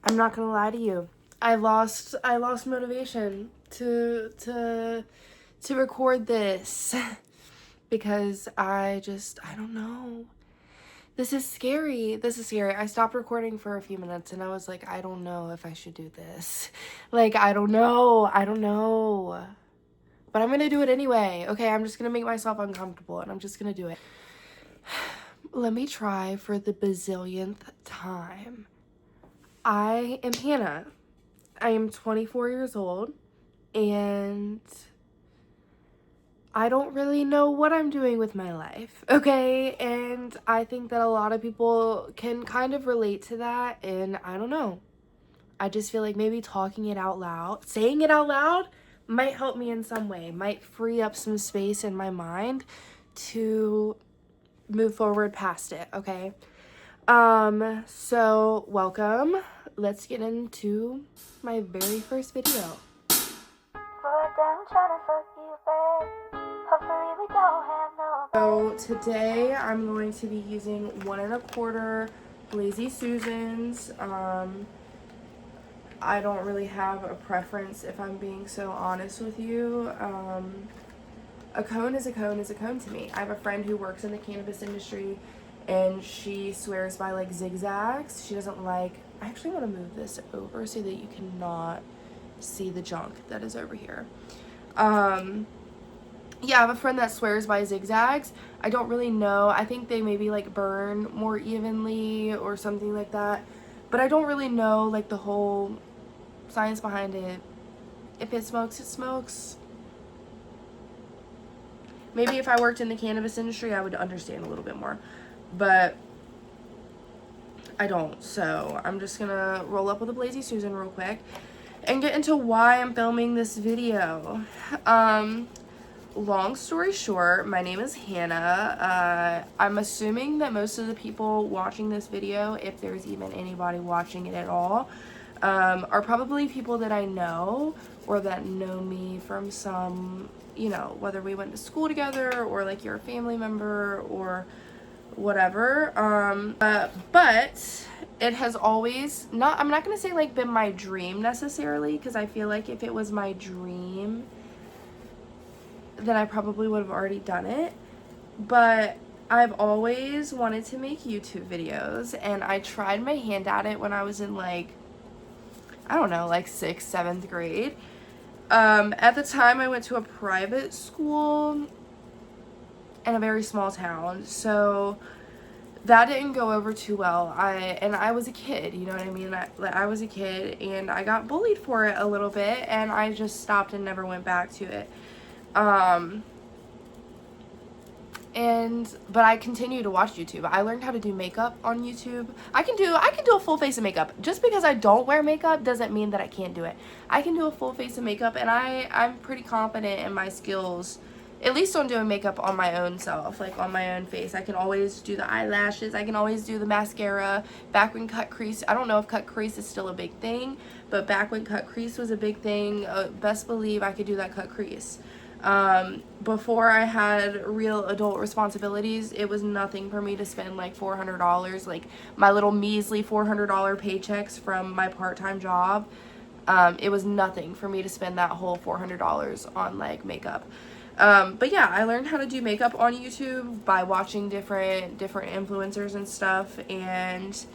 I'm not gonna lie to you. I lost motivation to record this because I don't know. This is scary. This is scary. I stopped recording for a few minutes and I was like, I don't know if I should do this. Like, I don't know. I don't know. But I'm gonna do it anyway. Okay, I'm just gonna make myself uncomfortable and I'm just gonna do it. Let me try for the bazillionth time. I am Hannah. I am 24 years old and I don't really know what I'm doing with my life, okay? And I think that a lot of people can kind of relate to that, and I don't know. I just feel like maybe talking it out loud, saying it out loud, might help me in some way, might free up some space in my mind to move forward past it, okay? So welcome. Let's get into my very first video. So today I'm going to be using 1 1/4 Lazy Susans. I don't really have a preference if I'm being so honest with you. A cone is a cone is a cone to me. I have a friend who works in the cannabis industry and she swears by like zigzags. She doesn't like, I actually want to move this over so that you cannot see the junk that is over here. Yeah, I have a friend that swears by zigzags. I don't really know. I think they maybe like burn more evenly or something like that. But I don't really know like the whole science behind it. If it smokes, it smokes. Maybe if I worked in the cannabis industry, I would understand a little bit more. But I don't. So I'm just gonna roll up with a Lazy Susan real quick and get into why I'm filming this video. Long story short, my name is Hannah. I'm assuming that most of the people watching this video, if there's even anybody watching it at all, are probably people that I know or that know me from some, you know, whether we went to school together or like you're a family member or whatever. But it has always I'm not gonna say like been my dream necessarily, because I feel like if it was my dream, then I probably would have already done it. But I've always wanted to make YouTube videos, and I tried my hand at it when I was in like, I don't know, like 6th, 7th grade. At the time I went to a private school in a very small town, so that didn't go over too well. I was a kid, you know what I mean? I was a kid and I got bullied for it a little bit, and I just stopped and never went back to it. But I continue to watch YouTube. I learned how to do makeup on YouTube. I can do a full face of makeup. Just because I don't wear makeup doesn't mean that I can't do it. I can do a full face of makeup, and I'm pretty confident in my skills, at least on doing makeup on my own self, like on my own face. I can always do the eyelashes. I can always do the mascara. Back when cut crease, I don't know if cut crease is still a big thing, but back when cut crease was a big thing, best believe I could do that cut crease. Before I had real adult responsibilities, it was nothing for me to spend like $400, like my little measly $400 paychecks from my part-time job. It was nothing for me to spend that whole $400 on like makeup. But yeah, I learned how to do makeup on YouTube by watching different influencers and stuff, and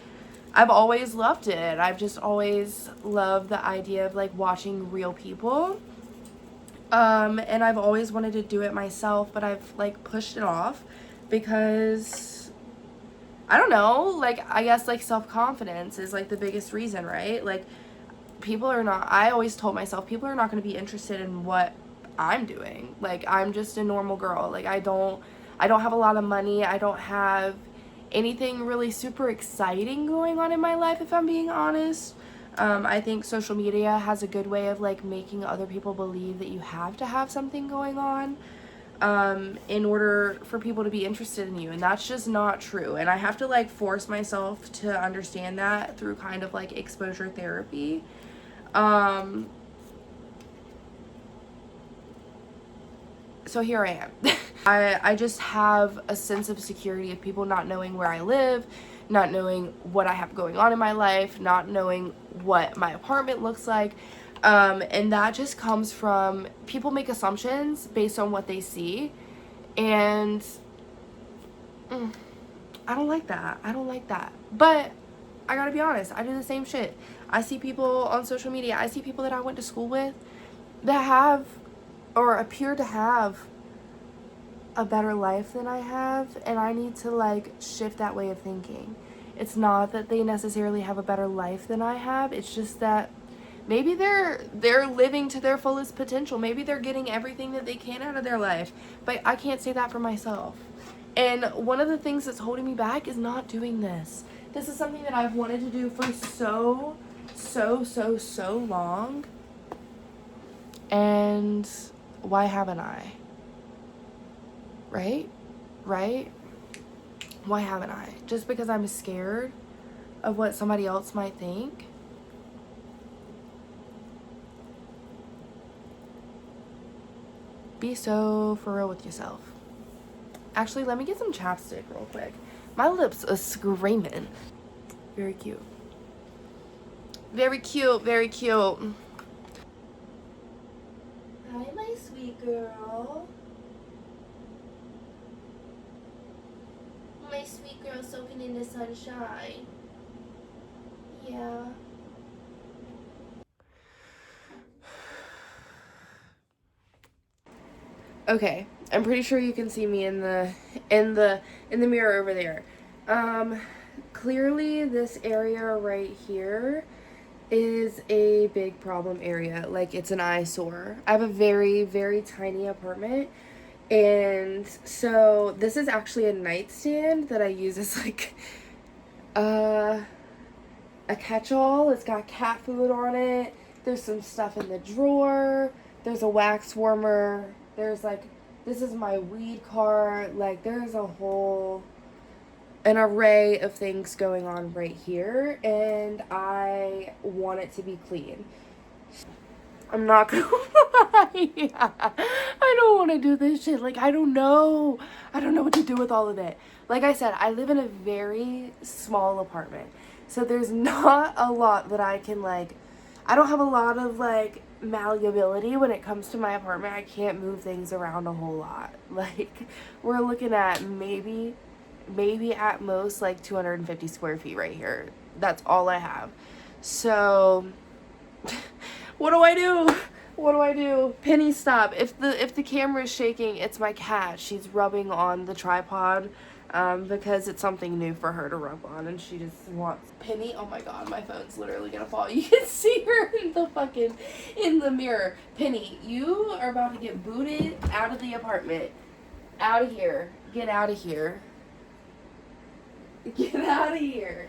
I've always loved it. I've just always loved the idea of like watching real people. And I've always wanted to do it myself, but I've like pushed it off because I don't know, like I guess like self-confidence is like the biggest reason, right? Like I always told myself people are not going to be interested in what I'm doing. Like I'm just a normal girl. Like I don't have a lot of money. I don't have anything really super exciting going on in my life, if I'm being honest. I think social media has a good way of like making other people believe that you have to have something going on in order for people to be interested in you, and that's just not true. And I have to like force myself to understand that through kind of like exposure therapy. So here I am. I just have a sense of security of people not knowing where I live, not knowing what I have going on in my life, not knowing what my apartment looks like. And that just comes from people make assumptions based on what they see. And I don't like that. I don't like that. But I gotta be honest, I do the same shit. I see people on social media, I see people that I went to school with that have or appear to have a better life than I have, and I need to like shift that way of thinking. It's not that they necessarily have a better life than I have, it's just that maybe they're living to their fullest potential. Maybe they're getting everything that they can out of their life, but I can't say that for myself. And one of the things that's holding me back is not doing this. This is something that I've wanted to do for so long. And why haven't I? Right? Why haven't I? Just because I'm scared of what somebody else might think? Be so for real with yourself. Actually, let me get some chapstick real quick. My lips are screaming. Very cute. Very cute, very cute. Hi, my sweet girl. My sweet girl soaking in the sunshine. Yeah. Okay, I'm pretty sure you can see me in the mirror over there. Clearly this area right here is a big problem area. Like, it's an eyesore. I have a very, very tiny apartment, and so this is actually a nightstand that I use as like a catch-all. It's got cat food on it. There's some stuff in the drawer. There's a wax warmer. There's like, this is my weed cart. Like, there's an array of things going on right here, and I want it to be clean. I'm not gonna lie. I don't want to do this shit. Like, I don't know what to do with all of it. Like I said, I live in a very small apartment, so there's not a lot that I can like, I don't have a lot of like malleability when it comes to my apartment. I can't move things around a whole lot. Like, we're looking at maybe at most like 250 square feet right here. That's all I have. So what do I do? Penny, stop. If the camera is shaking, it's my cat. She's rubbing on the tripod because it's something new for her to rub on, and she just wants. Penny, oh my god, my phone's literally gonna fall. You can see her in the mirror. Penny, you are about to get booted out of the apartment. Out of here. Get out of here. Get out of here.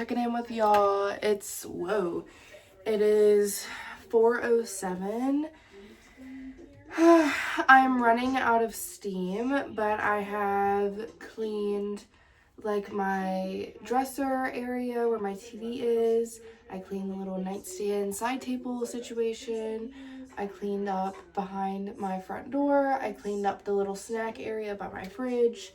checking in with y'all. It's, whoa, it is 4:07. I'm running out of steam, but I have cleaned like my dresser area where my TV is. I cleaned the little nightstand side table situation. I cleaned up behind my front door. I cleaned up the little snack area by my fridge.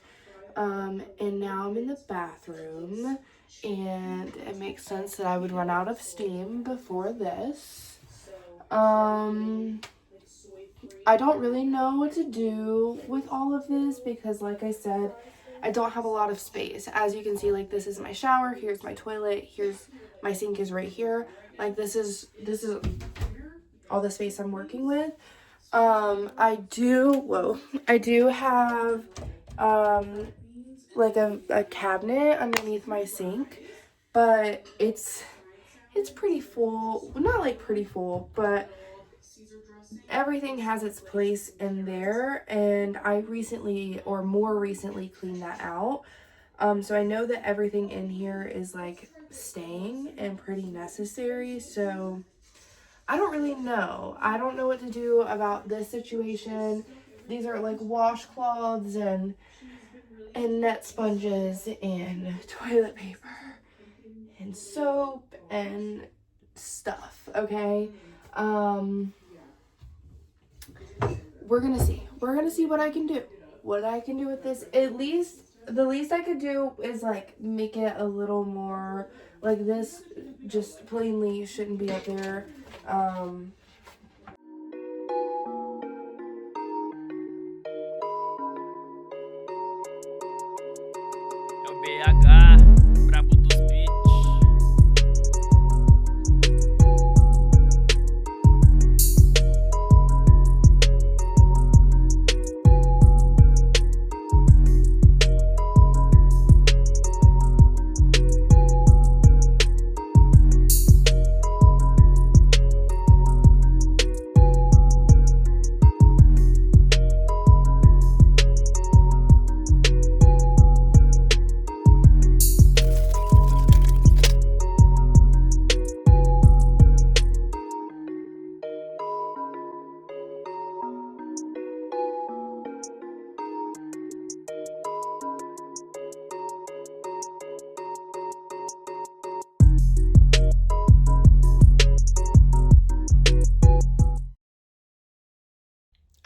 And now I'm in the bathroom, and it makes sense that I would run out of steam before this. I don't really know what to do with all of this because, like I said, I don't have a lot of space. As you can see, like, this is my shower, here's my toilet, here's my sink is right here. Like, this is all the space I'm working with. I do have like a cabinet underneath my sink, but it's pretty full. Not like pretty full, but everything has its place in there, and I more recently cleaned that out. So I know that everything in here is like staying and pretty necessary, so I don't really know. I don't know what to do about this situation. These are like washcloths and net sponges and toilet paper and soap and stuff, okay? We're gonna see what I can do with this. At least the least I could do is like make it a little more like this. Just plainly shouldn't be up there.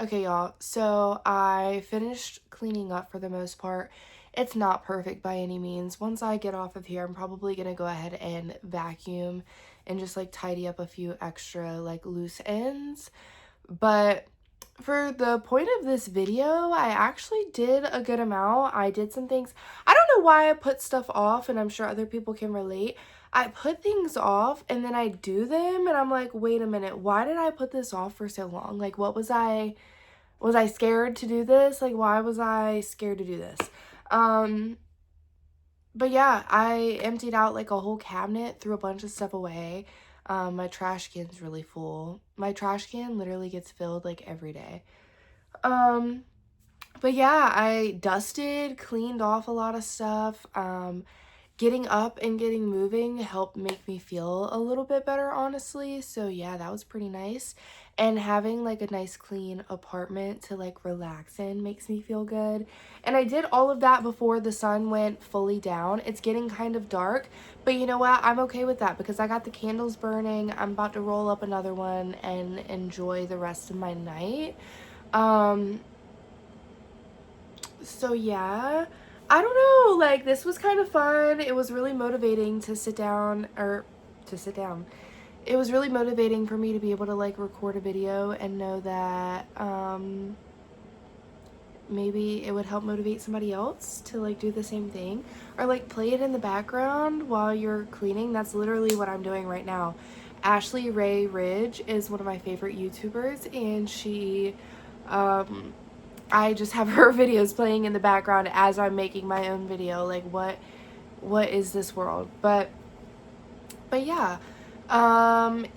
Okay, y'all, so I finished cleaning up for the most part. It's not perfect by any means. Once I get off of here, I'm probably gonna go ahead and vacuum and just like tidy up a few extra like loose ends. But for the point of this video, I actually did a good amount. I did some things. I don't know why I put stuff off, and I'm sure other people can relate. I put things off and then I do them and I'm like, wait a minute, why did I put this off for so long? Like, what was I scared to do this? Like, why was I scared to do this? But yeah, I emptied out like a whole cabinet, threw a bunch of stuff away. My trash can's really full. My trash can literally gets filled like every day. But yeah, I dusted, cleaned off a lot of stuff. Getting up and getting moving helped make me feel a little bit better, honestly. So yeah, that was pretty nice. And having like a nice clean apartment to like relax in makes me feel good. And I did all of that before the sun went fully down. It's getting kind of dark, but you know what? I'm okay with that because I got the candles burning. I'm about to roll up another one and enjoy the rest of my night. So yeah, I don't know, like, this was kind of fun. It was really motivating to sit down. It was really motivating for me to be able to like record a video and know that maybe it would help motivate somebody else to like do the same thing, or like play it in the background while you're cleaning. That's literally what I'm doing right now. Ashley Ray Ridge is one of my favorite YouTubers, and she I just have her videos playing in the background as I'm making my own video. Like, what is this world? But yeah,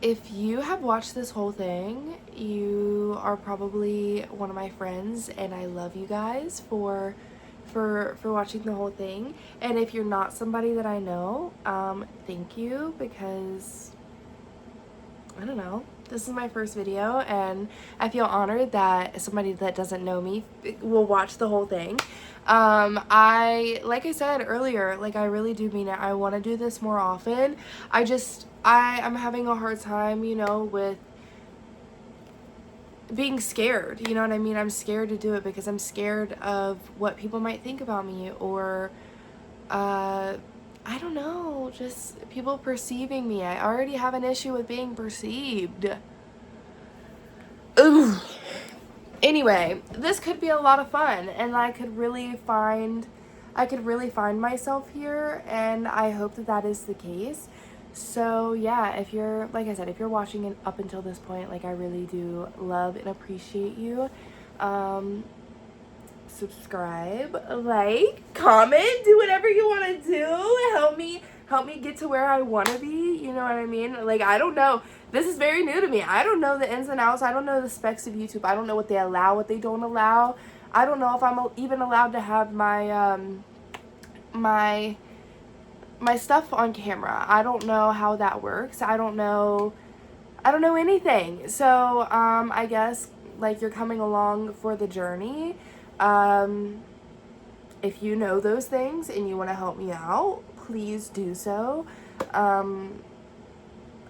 if you have watched this whole thing, you are probably one of my friends, and I love you guys for for watching the whole thing. And if you're not somebody that I know, thank you, because I don't know, this is my first video and I feel honored that somebody that doesn't know me will watch the whole thing. Like I said earlier, like I really do mean it. I want to do this more often. I'm having a hard time, you know, with being scared, you know what I mean? I'm scared to do it because I'm scared of what people might think about me, or I don't know, just people perceiving me. I already have an issue with being perceived. Ooh. Anyway, this could be a lot of fun, and I could really find myself here, and I hope that that is the case. So yeah, if you're, like I said, if you're watching it up until this point, like I really do love and appreciate you. Subscribe, like, comment, do whatever you want to do. Help me get to where I want to be, you know what I mean? Like, I don't know. This is very new to me. I don't know the ins and outs. I don't know the specs of YouTube. I don't know what they allow, what they don't allow. I don't know if I'm even allowed to have my my stuff on camera. I don't know how that works. I don't know anything. So I guess like you're coming along for the journey. If you know those things and you want to help me out, please do so.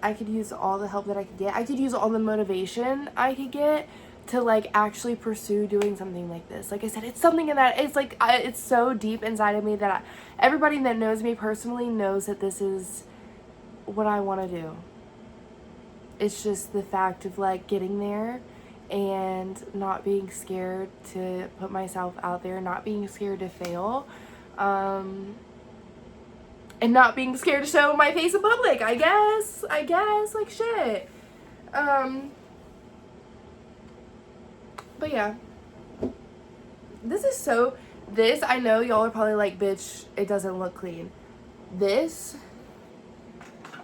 I could use all the help that I could get. I could use all the motivation I could get to like actually pursue doing something like this. Like I said, it's something in that, it's like, it's so deep inside of me that everybody that knows me personally knows that this is what I want to do. It's just the fact of like getting there and not being scared to put myself out there, not being scared to fail, and not being scared to show my face in public, I guess, like shit. But yeah, this, I know y'all are probably like, bitch, it doesn't look clean. This,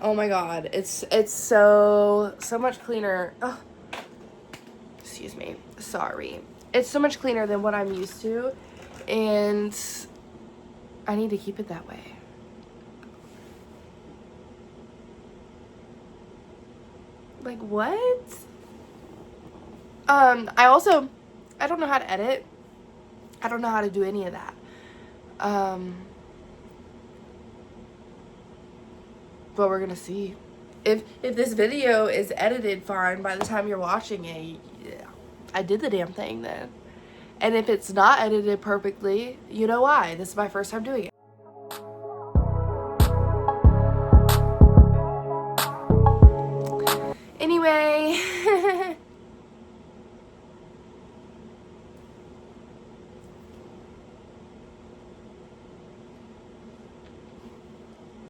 oh my god, it's so much cleaner. Ugh. Excuse me, sorry. It's so much cleaner than what I'm used to, and I need to keep it that way. Like, what? I don't know how to edit. I don't know how to do any of that. But we're gonna see. If this video is edited fine by the time you're watching it, yeah, I did the damn thing then. And if it's not edited perfectly, you know why. This is my first time doing it.